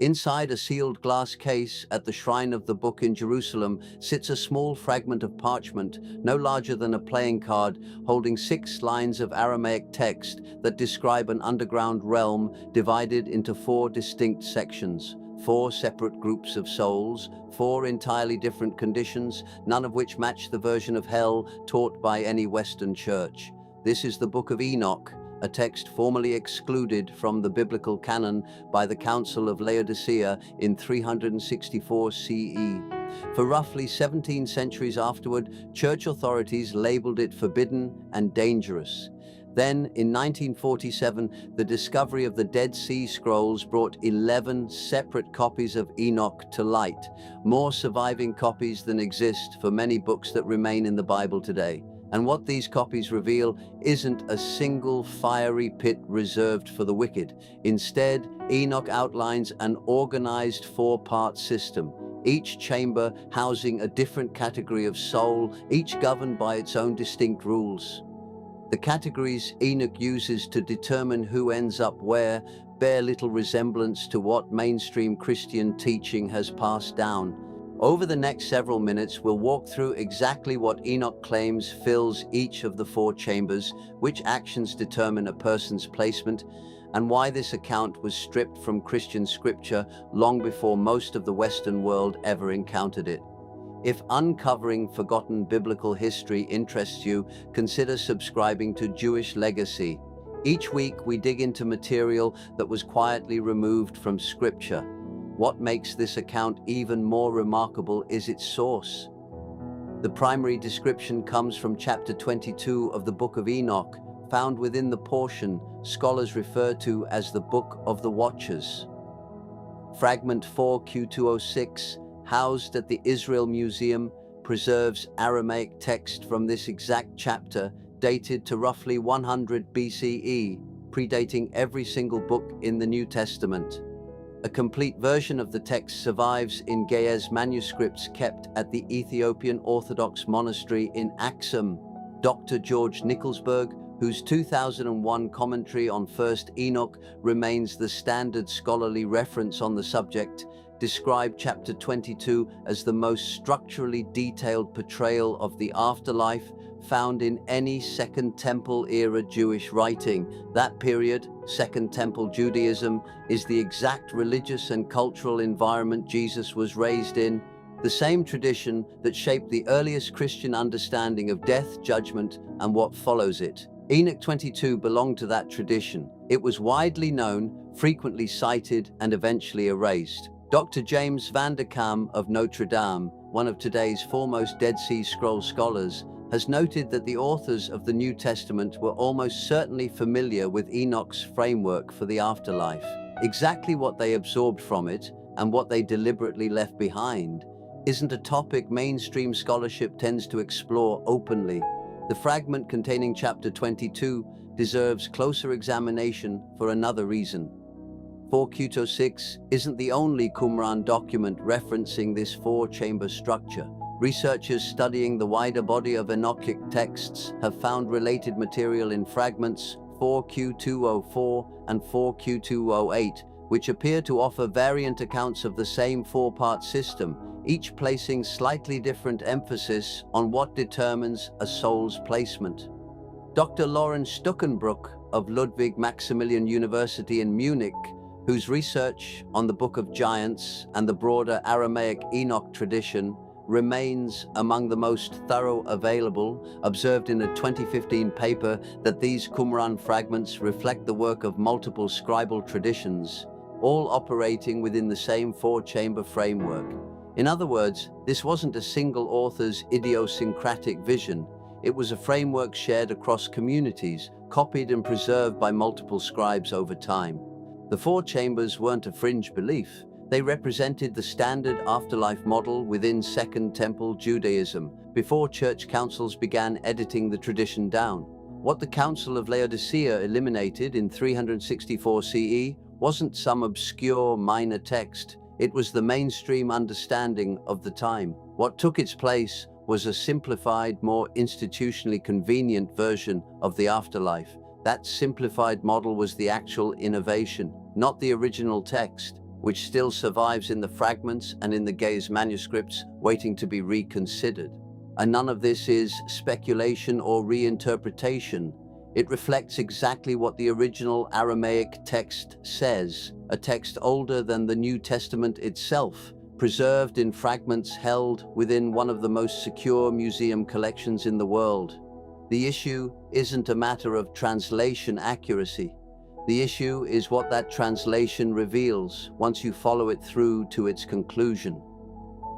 Inside a sealed glass case at the shrine of the book in Jerusalem sits a small fragment of parchment, no larger than a playing card, holding 6 lines of Aramaic text that describe an underground realm divided into 4 distinct sections. 4 separate groups of souls, 4 entirely different conditions, none of which match the version of hell taught by any Western church. This is the Book of Enoch, a text formerly excluded from the biblical canon by the Council of Laodicea in 364 CE. For roughly 17 centuries afterward, church authorities labeled it forbidden and dangerous. Then, in 1947, the discovery of the Dead Sea Scrolls brought 11 separate copies of Enoch to light, more surviving copies than exist for many books that remain in the Bible today. And what these copies reveal isn't a single fiery pit reserved for the wicked. Instead, Enoch outlines an organized 4-part system, each chamber housing a different category of soul, each governed by its own distinct rules. The categories Enoch uses to determine who ends up where bear little resemblance to what mainstream Christian teaching has passed down. Over the next several minutes, we'll walk through exactly what Enoch claims fills each of the 4 chambers, which actions determine a person's placement, and why this account was stripped from Christian scripture long before most of the Western world ever encountered it. If uncovering forgotten biblical history interests you, consider subscribing to Jewish Legacy. Each week, we dig into material that was quietly removed from scripture. What makes this account even more remarkable is its source. The primary description comes from chapter 22 of the Book of Enoch, found within the portion scholars refer to as the Book of the Watchers. Fragment 4Q206, housed at the Israel Museum, preserves Aramaic text from this exact chapter, dated to roughly 100 BCE, predating every single book in the New Testament. A complete version of the text survives in Ge'ez manuscripts kept at the Ethiopian Orthodox Monastery in Axum. Dr. George Nicholsberg, whose 2001 commentary on 1st Enoch remains the standard scholarly reference on the subject, described chapter 22 as the most structurally detailed portrayal of the afterlife found in any Second Temple era Jewish writing. That period, Second Temple Judaism, is the exact religious and cultural environment Jesus was raised in, the same tradition that shaped the earliest Christian understanding of death, judgment, and what follows it. Enoch 22 belonged to that tradition. It was widely known, frequently cited, and eventually erased. Dr. James van der Kam of Notre Dame, one of today's foremost Dead Sea Scroll scholars, has noted that the authors of the New Testament were almost certainly familiar with Enoch's framework for the afterlife. Exactly what they absorbed from it and what they deliberately left behind isn't a topic mainstream scholarship tends to explore openly. The fragment containing chapter 22 deserves closer examination for another reason. 4Q206 isn't the only Qumran document referencing this 4-chamber structure. Researchers studying the wider body of Enochic texts have found related material in fragments 4Q204 and 4Q208, which appear to offer variant accounts of the same 4-part system, each placing slightly different emphasis on what determines a soul's placement. Dr. Lauren Stuckenbrook of Ludwig Maximilian University in Munich, whose research on the Book of Giants and the broader Aramaic Enoch tradition remains among the most thorough available, observed in a 2015 paper that these Qumran fragments reflect the work of multiple scribal traditions, all operating within the same 4-chamber framework. In other words, this wasn't a single author's idiosyncratic vision. It was a framework shared across communities, copied and preserved by multiple scribes over time. The 4 chambers weren't a fringe belief. They represented the standard afterlife model within Second Temple Judaism, before church councils began editing the tradition down. What the Council of Laodicea eliminated in 364 CE wasn't some obscure minor text. It was the mainstream understanding of the time. What took its place was a simplified, more institutionally convenient version of the afterlife. That simplified model was the actual innovation, not the original text. which still survives in the fragments and in the Gaia's manuscripts, waiting to be reconsidered. And none of this is speculation or reinterpretation. It reflects exactly what the original Aramaic text says, a text older than the New Testament itself, preserved in fragments held within one of the most secure museum collections in the world. The issue isn't a matter of translation accuracy. The issue is what that translation reveals once you follow it through to its conclusion.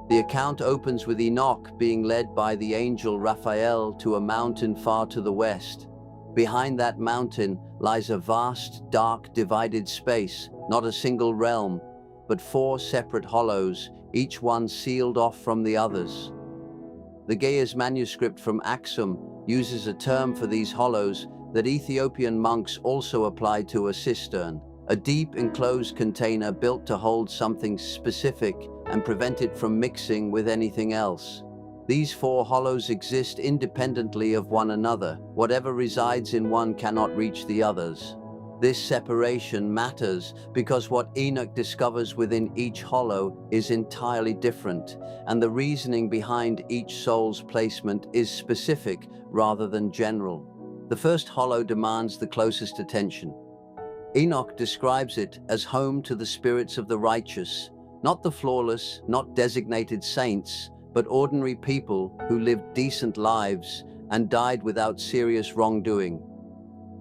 The account opens with Enoch being led by the angel Raphael to a mountain far to the west. Behind that mountain lies a vast, dark, divided space, not a single realm, but 4 separate hollows, each one sealed off from the others. The Gaia's manuscript from Aksum uses a term for these hollows that Ethiopian monks also applied to a cistern, a deep enclosed container built to hold something specific and prevent it from mixing with anything else. These 4 hollows exist independently of one another. Whatever resides in one cannot reach the others. This separation matters because what Enoch discovers within each hollow is entirely different, and the reasoning behind each soul's placement is specific rather than general. The first hollow demands the closest attention. Enoch describes it as home to the spirits of the righteous, not the flawless, not designated saints, but ordinary people who lived decent lives and died without serious wrongdoing.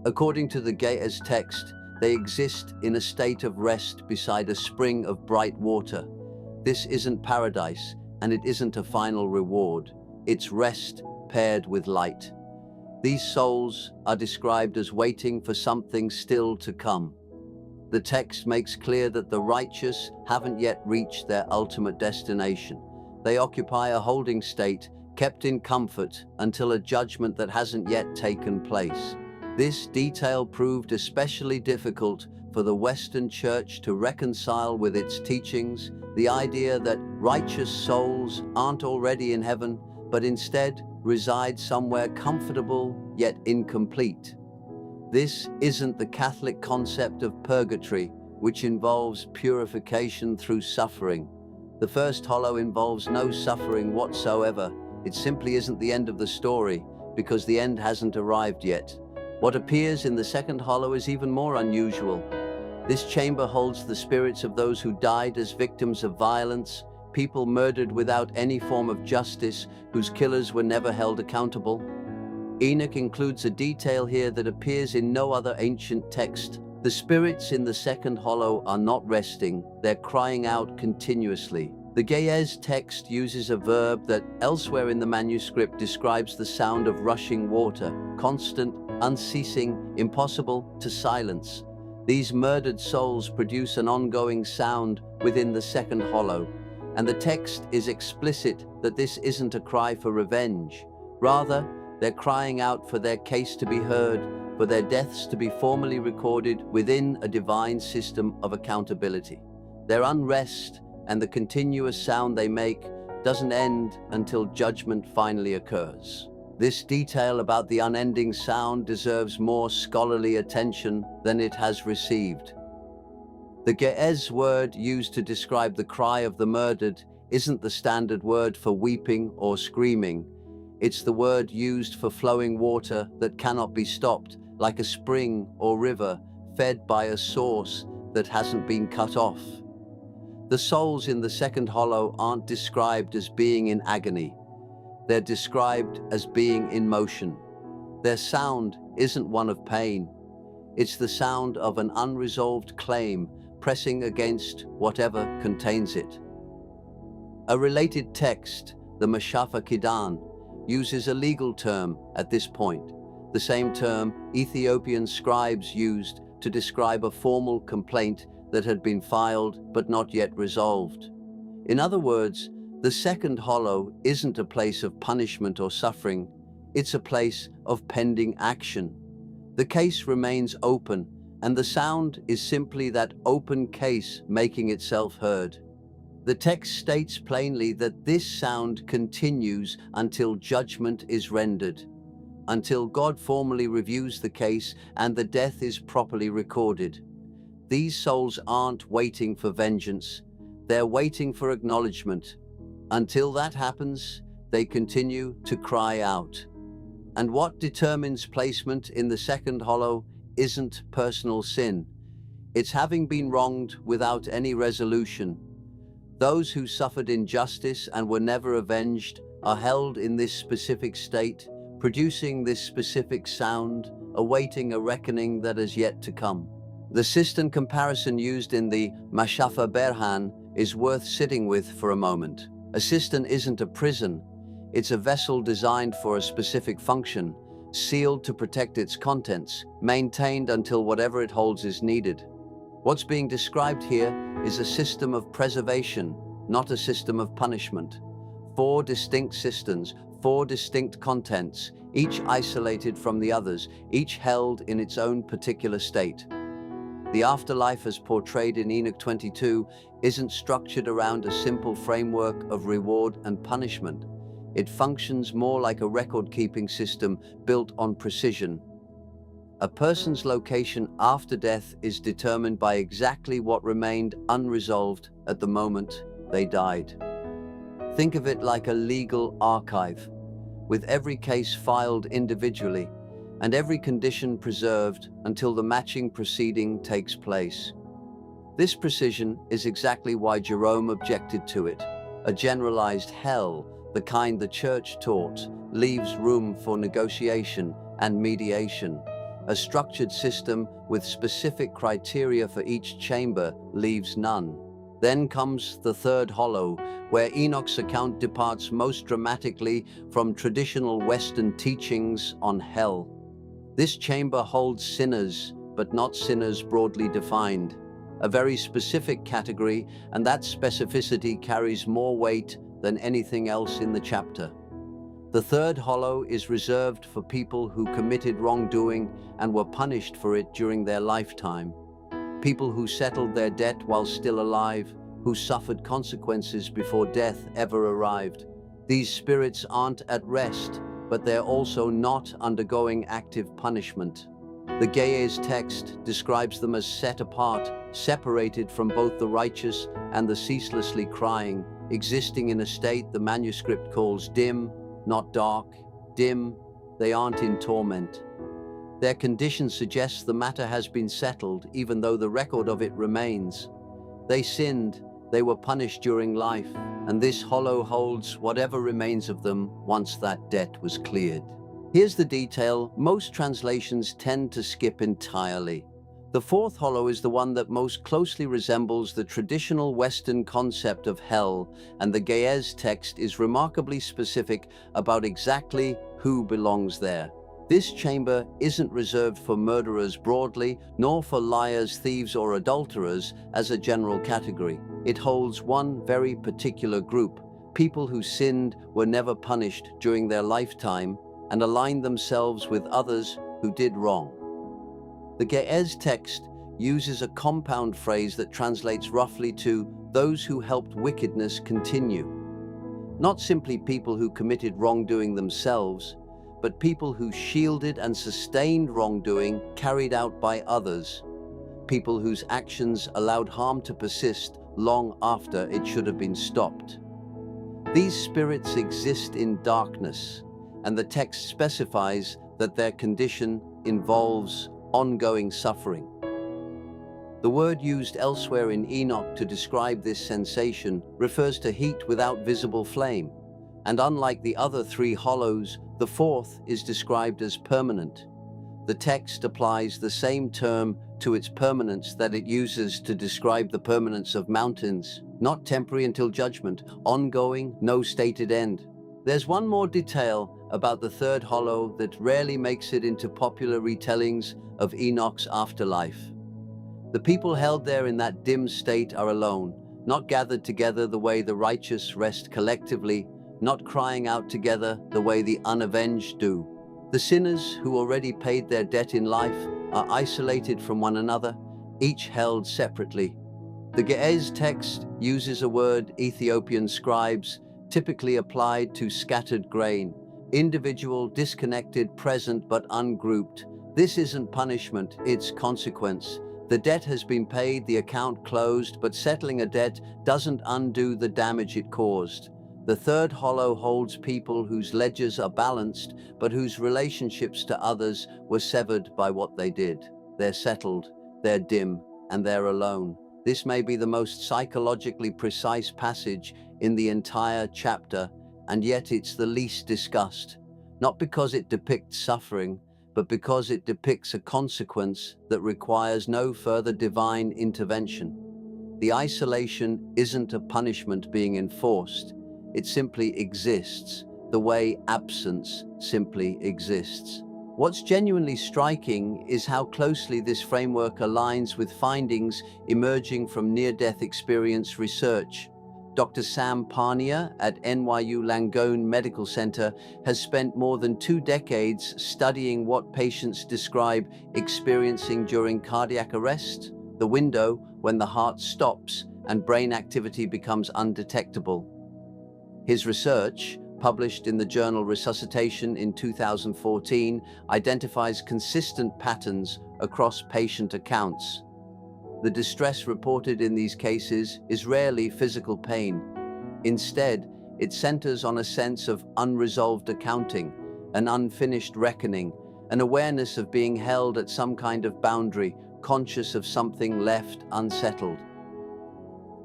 According to the Gaia's text, they exist in a state of rest beside a spring of bright water. This isn't paradise, and it isn't a final reward. It's rest paired with light. These souls are described as waiting for something still to come. The text makes clear that the righteous haven't yet reached their ultimate destination. They occupy a holding state, kept in comfort until a judgment that hasn't yet taken place. This detail proved especially difficult for the Western Church to reconcile with its teachings, the idea that righteous souls aren't already in heaven, but instead reside somewhere comfortable yet incomplete. This isn't the Catholic concept of purgatory, which involves purification through suffering. The first hollow involves no suffering whatsoever. It simply isn't the end of the story, because the end hasn't arrived yet. What appears in the second hollow is even more unusual. This chamber holds the spirits of those who died as victims of violence, people murdered without any form of justice, whose killers were never held accountable. Enoch includes a detail here that appears in no other ancient text. The spirits in the second hollow are not resting, they're crying out continuously. The Gaia's text uses a verb that elsewhere in the manuscript describes the sound of rushing water, constant, unceasing, impossible to silence. These murdered souls produce an ongoing sound within the second hollow, and the text is explicit that this isn't a cry for revenge. Rather, they're crying out for their case to be heard, for their deaths to be formally recorded within a divine system of accountability. Their unrest and the continuous sound they make doesn't end until judgment finally occurs. This detail about the unending sound deserves more scholarly attention than it has received. The Ge'ez word used to describe the cry of the murdered isn't the standard word for weeping or screaming. It's the word used for flowing water that cannot be stopped, like a spring or river fed by a source that hasn't been cut off. The souls in the second hollow aren't described as being in agony. They're described as being in motion. Their sound isn't one of pain. It's the sound of an unresolved claim pressing against whatever contains it. A related text, the Mashafa Kidan, uses a legal term at this point, the same term Ethiopian scribes used to describe a formal complaint that had been filed but not yet resolved. In other words, the second hollow isn't a place of punishment or suffering, it's a place of pending action. The case remains open, and the sound is simply that open case making itself heard. The text states plainly that this sound continues until judgment is rendered, until God formally reviews the case and the death is properly recorded. these souls aren't waiting for vengeance, they're waiting for acknowledgement. Until that happens, they continue to cry out. And what determines placement in the second hollow isn't personal sin. It's having been wronged without any resolution. Those who suffered injustice and were never avenged are held in this specific state, producing this specific sound, awaiting a reckoning that is yet to come. The system comparison used in the Mashafa Berhan is worth sitting with for a moment. A cistern isn't a prison. It's a vessel designed for a specific function, sealed to protect its contents, maintained until whatever it holds is needed. What's being described here is a system of preservation, not a system of punishment. 4 distinct cisterns, 4 distinct contents, each isolated from the others, each held in its own particular state. The afterlife as portrayed in Enoch 22 isn't structured around a simple framework of reward and punishment. It functions more like a record-keeping system built on precision. A person's location after death is determined by exactly what remained unresolved at the moment they died. Think of it like a legal archive, with every case filed individually and every condition preserved until the matching proceeding takes place. This precision is exactly why Jerome objected to it. A generalized hell, the kind the church taught, leaves room for negotiation and mediation. A structured system with specific criteria for each chamber leaves none. Then comes the third hollow, where Enoch's account departs most dramatically from traditional Western teachings on hell. This chamber holds sinners, but not sinners broadly defined. A very specific category, and that specificity carries more weight than anything else in the chapter. The third hollow is reserved for people who committed wrongdoing and were punished for it during their lifetime. People who settled their debt while still alive, who suffered consequences before death ever arrived. These spirits aren't at rest, but they're also not undergoing active punishment. The Ge'ez text describes them as set apart, separated from both the righteous and the ceaselessly crying, existing in a state the manuscript calls dim, not dark. Dim, they aren't in torment. Their condition suggests the matter has been settled, even though the record of it remains. They sinned, they were punished during life, and this hollow holds whatever remains of them once that debt was cleared. Here's the detail most translations tend to skip entirely. The fourth hollow is the one that most closely resembles the traditional Western concept of hell, and the Ge'ez text is remarkably specific about exactly who belongs there. This chamber isn't reserved for murderers broadly, nor for liars, thieves, or adulterers as a general category. It holds one very particular group, people who sinned, were never punished during their lifetime, and aligned themselves with others who did wrong. The Ge'ez text uses a compound phrase that translates roughly to those who helped wickedness continue. Not simply people who committed wrongdoing themselves, but people who shielded and sustained wrongdoing carried out by others. People whose actions allowed harm to persist long after it should have been stopped. These spirits exist in darkness, and the text specifies that their condition involves ongoing suffering. The word used elsewhere in Enoch to describe this sensation refers to heat without visible flame, and unlike the other 3 hollows, the fourth is described as permanent. The text applies the same term to its permanence that it uses to describe the permanence of mountains, not temporary until judgment, ongoing, no stated end. There's one more detail about the third hollow that rarely makes it into popular retellings of Enoch's afterlife. The people held there in that dim state are alone, not gathered together the way the righteous rest collectively, not crying out together the way the unavenged do. The sinners who already paid their debt in life are isolated from one another, each held separately. The Ge'ez text uses a word Ethiopian scribes typically applied to scattered grain, individual, disconnected, present but ungrouped. This isn't punishment, it's consequence. The debt has been paid, the account closed, but settling a debt doesn't undo the damage it caused. The third hollow holds people whose ledgers are balanced, but whose relationships to others were severed by what they did. They're settled, they're dim, and they're alone. This may be the most psychologically precise passage in the entire chapter, and yet it's the least discussed. Not because it depicts suffering, but because it depicts a consequence that requires no further divine intervention. The isolation isn't a punishment being enforced. It simply exists, the way absence simply exists. What's genuinely striking is how closely this framework aligns with findings emerging from near-death experience research. Dr. Sam Parnia at NYU Langone Medical Center has spent more than 2 decades studying what patients describe experiencing during cardiac arrest, the window when the heart stops and brain activity becomes undetectable. His research, published in the journal Resuscitation in 2014, identifies consistent patterns across patient accounts. The distress reported in these cases is rarely physical pain. Instead, it centers on a sense of unresolved accounting, an unfinished reckoning, an awareness of being held at some kind of boundary, conscious of something left unsettled.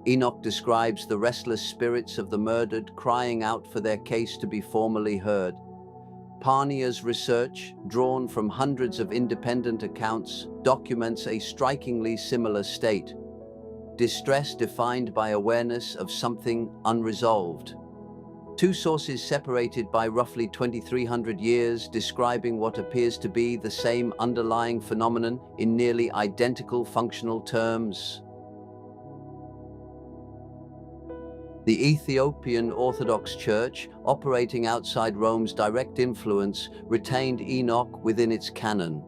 Enoch describes the restless spirits of the murdered crying out for their case to be formally heard. Parnia's research, drawn from hundreds of independent accounts, documents a strikingly similar state. Distress defined by awareness of something unresolved. 2 sources separated by roughly 2,300 years describing what appears to be the same underlying phenomenon in nearly identical functional terms. The Ethiopian Orthodox Church, operating outside Rome's direct influence, retained Enoch within its canon.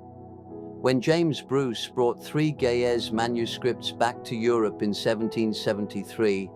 When James Bruce brought 3 Ge'ez manuscripts back to Europe in 1773,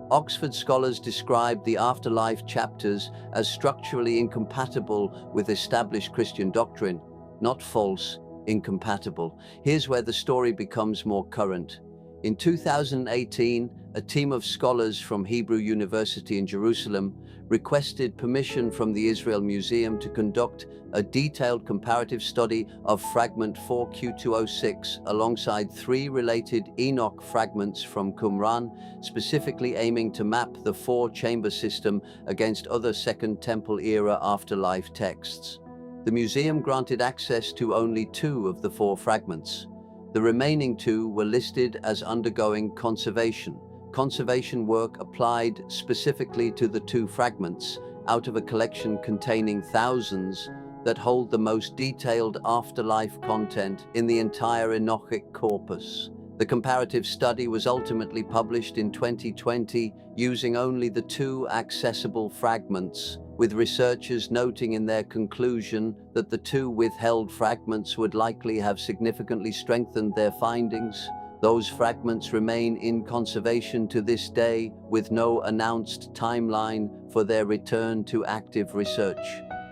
Oxford scholars described the afterlife chapters as structurally incompatible with established Christian doctrine, not false, incompatible. Here's where the story becomes more current. In 2018, a team of scholars from Hebrew University in Jerusalem requested permission from the Israel Museum to conduct a detailed comparative study of fragment 4Q206 alongside 3 related Enoch fragments from Qumran, specifically aiming to map the 4-chamber system against other Second Temple era afterlife texts. The museum granted access to only 2 of the 4 fragments. The remaining 2 were listed as undergoing conservation. Conservation work applied specifically to the 2 fragments out of a collection containing thousands that hold the most detailed afterlife content in the entire Enochic corpus. The comparative study was ultimately published in 2020 using only the 2 accessible fragments, with researchers noting in their conclusion that the 2 withheld fragments would likely have significantly strengthened their findings. Those fragments remain in conservation to this day, with no announced timeline for their return to active research.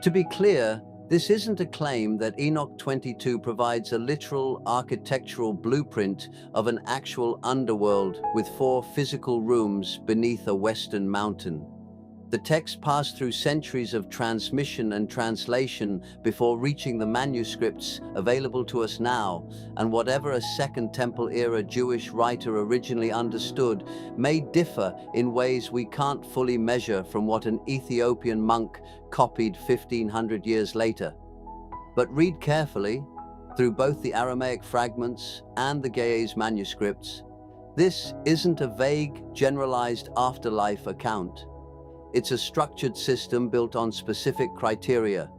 To be clear, this isn't a claim that Enoch 22 provides a literal architectural blueprint of an actual underworld with 4 physical rooms beneath a western mountain. The text passed through centuries of transmission and translation before reaching the manuscripts available to us now, and whatever a Second Temple era Jewish writer originally understood may differ in ways we can't fully measure from what an Ethiopian monk copied 1,500 years later. But read carefully, through both the Aramaic fragments and the Ge'ez manuscripts, this isn't a vague, generalized afterlife account. It's a structured system built on specific criteria.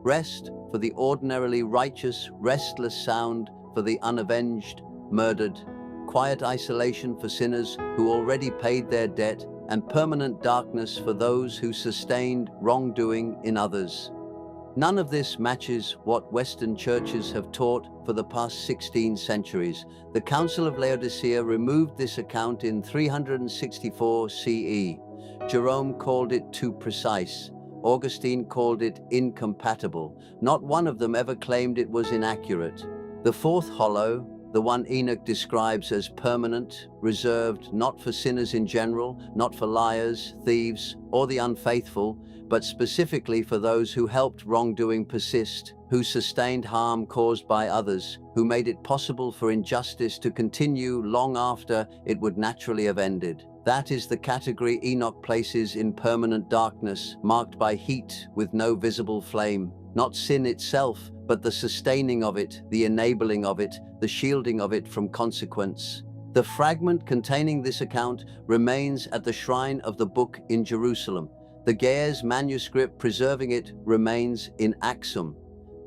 Rest for the ordinarily righteous, restless sound for the unavenged, murdered, quiet isolation for sinners who already paid their debt, and permanent darkness for those who sustained wrongdoing in others. None of this matches what Western churches have taught for the past 16 centuries. The Council of Laodicea removed this account in 364 CE. Jerome called it too precise. Augustine called it incompatible. Not one of them ever claimed it was inaccurate. The 4th hollow, the one Enoch describes as permanent, reserved not for sinners in general, not for liars, thieves, or the unfaithful, but specifically for those who helped wrongdoing persist, who sustained harm caused by others, who made it possible for injustice to continue long after it would naturally have ended. That is the category Enoch places in permanent darkness, marked by heat with no visible flame. Not sin itself, but the sustaining of it, the enabling of it, the shielding of it from consequence. The fragment containing this account remains at the shrine of the book in Jerusalem. The Geyer's manuscript preserving it remains in Axum.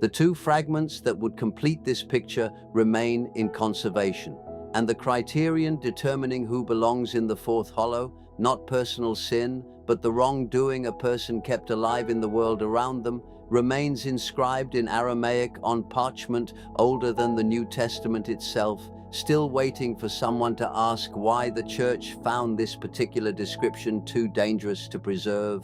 The two fragments that would complete this picture remain in conservation. And the criterion determining who belongs in the fourth hollow, not personal sin, but the wrongdoing a person kept alive in the world around them, remains inscribed in Aramaic on parchment older than the New Testament itself, still waiting for someone to ask why the church found this particular description too dangerous to preserve.